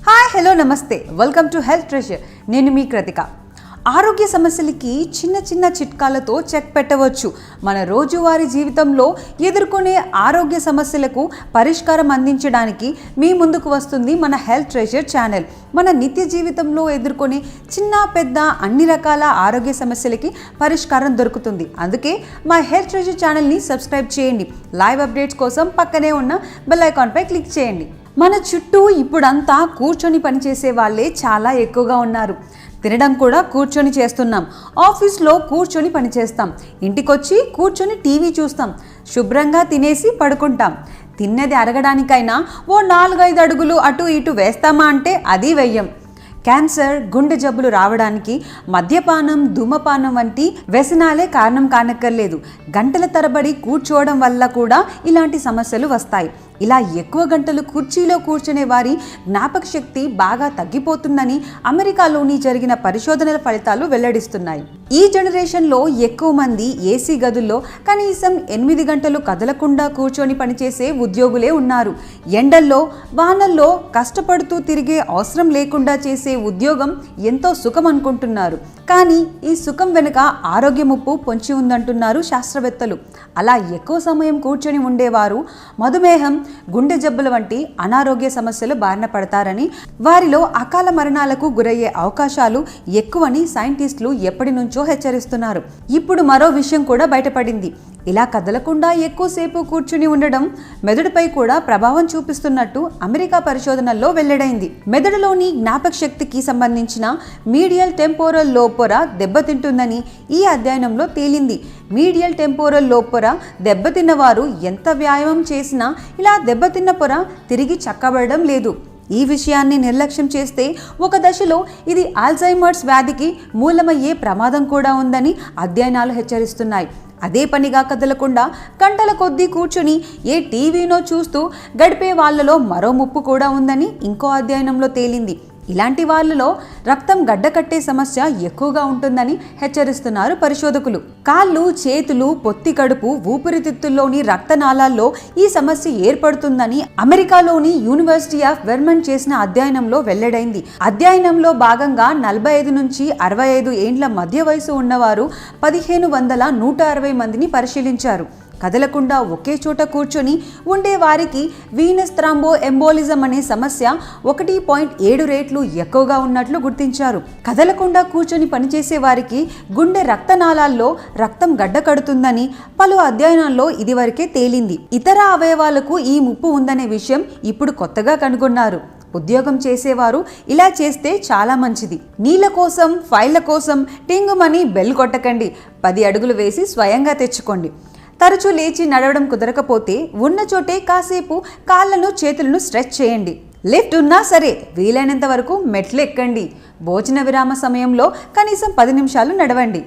Hi hello నమస్తే welcome to health treasure. నేను మీ కృతిక. ఆరోగ్య సమస్యలకి చిన్న చిన్న చిట్కాలతో చెక్ పెట్టవచ్చు. మన రోజువారీ జీవితంలో ఎదుర్కొనే ఆరోగ్య సమస్యలకు పరిష్కారం అందించడానికి మీ ముందుకు వస్తుంది మన హెల్త్ ట్రెజర్ ఛానల్. మన నిత్య జీవితంలో ఎదుర్కొనే చిన్న పెద్ద అన్ని రకాల ఆరోగ్య సమస్యలకి పరిష్కారం దొరుకుతుంది. అందుకే మా హెల్త్ ట్రెజర్ ఛానల్ని సబ్స్క్రైబ్ చేయండి. లైవ్ అప్డేట్స్ కోసం పక్కనే ఉన్న బెల్ ఐకాన్పై క్లిక్ చేయండి. మన చుట్టూ ఇప్పుడంతా కూర్చొని పనిచేసే వాళ్ళే చాలా ఎక్కువగా ఉన్నారు. తినడం కూడా కూర్చొని చేస్తున్నాం. ఆఫీస్లో కూర్చొని పనిచేస్తాం. ఇంటికొచ్చి కూర్చొని టీవీ చూస్తాం. శుభ్రంగా తినేసి పడుకుంటాం. తిన్నది అరగడానికైనా ఓ 4-5 అడుగులు అటు ఇటు వేస్తామా అంటే అది వెయ్యం. క్యాన్సర్, గుండె జబ్బులు రావడానికి మద్యపానం, ధూమపానం వంటి వ్యసనాలే కారణం కానక్కర్లేదు. గంటల తరబడి కూర్చోవడం వల్ల కూడా ఇలాంటి సమస్యలు వస్తాయి. ఇలా ఎక్కువ గంటలు కుర్చీలో కూర్చునే వారి జ్ఞాపక శక్తి బాగా తగ్గిపోతుందని అమెరికాలోని జరిగిన పరిశోధనల ఫలితాలు వెల్లడిస్తున్నాయి. ఈ జనరేషన్లో ఎక్కువ మంది ఏసీ గదుల్లో కనీసం 8 గంటలు కదలకుండా కూర్చొని పనిచేసే ఉద్యోగులే ఉన్నారు. ఎండల్లో, వానల్లో కష్టపడుతూ తిరిగే అవసరం లేకుండా చేసే ఉద్యోగం ఎంతో సుఖం అనుకుంటున్నారు. కానీ ఈ సుఖం వెనుక ఆరోగ్య ముప్పు పొంచి ఉందంటున్నారు శాస్త్రవేత్తలు. అలా ఎక్కువ సమయం కూర్చొని ఉండేవారు మధుమేహం, గుండె జబ్బుల వంటి అనారోగ్య సమస్యలు బారిన పడతారని, వారిలో అకాల మరణాలకు గురయ్యే అవకాశాలు ఎక్కువని సైంటిస్టులు ఎప్పటి నుంచో హెచ్చరిస్తున్నారు. ఇప్పుడు మరో విషయం కూడా బయటపడింది. ఇలా కదలకుండా ఎక్కువసేపు కూర్చుని ఉండడం మెదడుపై కూడా ప్రభావం చూపిస్తున్నట్టు అమెరికా పరిశోధనల్లో వెల్లడైంది. మెదడులోని జ్ఞాపక శక్తికి సంబంధించిన మీడియల్ టెంపోరల్ లోబ్ పొర దెబ్బతింటుందని ఈ అధ్యయనంలో తేలింది. మీడియల్ టెంపోరల్ లోబ్ పొర దెబ్బతిన్న వారు ఎంత వ్యాయామం చేసినా ఇలా దెబ్బతిన్న పొర తిరిగి చక్కబడడం లేదు. ఈ విషయాన్ని నిర్లక్ష్యం చేస్తే ఒక దశలో ఇది ఆల్జైమర్స్ వ్యాధికి మూలమయ్యే ప్రమాదం కూడా ఉందని అధ్యయనాలు హెచ్చరిస్తున్నాయి. అదే పనిగా కదలకుండా గంటల కొద్దీ కూర్చుని ఏ టీవీనో చూస్తూ గడిపే వాళ్ళలో మరో ముప్పు కూడా ఉందని ఇంకో అధ్యయనంలో తేలింది. ఇలాంటి వాళ్ళలో రక్తం గడ్డకట్టే సమస్య ఎక్కువగా ఉంటుందని హెచ్చరిస్తున్నారు పరిశోధకులు. కాళ్ళు, చేతులు, పొత్తి కడుపు, ఊపిరితిత్తుల్లోని రక్తనాళాల్లో ఈ సమస్య ఏర్పడుతుందని అమెరికాలోని యూనివర్సిటీ ఆఫ్ వెర్మంట్ చేసిన అధ్యయనంలో వెల్లడైంది. అధ్యయనంలో భాగంగా 45 నుంచి 65 ఏండ్ల మధ్య వయసు ఉన్నవారు 1560 మందిని పరిశీలించారు. కదలకుండా ఒకే చోట కూర్చొని ఉండే వారికి వీనస్ థ్రాంబో ఎంబోలిజం అనే సమస్య 1.7 రెట్లు ఎక్కువగా ఉన్నట్లు గుర్తించారు. కదలకుండా కూర్చొని పనిచేసే వారికి గుండె రక్తనాళాల్లో రక్తం గడ్డకడుతుందని పలు అధ్యయనాల్లో ఇదివరకే తేలింది. ఇతర అవయవాలకు ఈ ముప్పు ఉందనే విషయం ఇప్పుడు కొత్తగా కనుగొన్నారు. ఉద్యోగం చేసేవారు ఇలా చేస్తే చాలా మంచిది. నీళ్ళ కోసం, ఫైళ్ల కోసం టింగుమని బెల్ కొట్టకండి. 10 అడుగులు వేసి స్వయంగా తెచ్చుకోండి. తరచూ లేచి నడవడం కుదరకపోతే ఉన్న చోటే కాసేపు కాళ్ళను, చేతులను స్ట్రెచ్ చేయండి. లిఫ్ట్ ఉన్నా సరే వీలైనంత వరకు మెట్లు ఎక్కండి. భోజన విరామ సమయంలో కనీసం 10 నిమిషాలు నడవండి.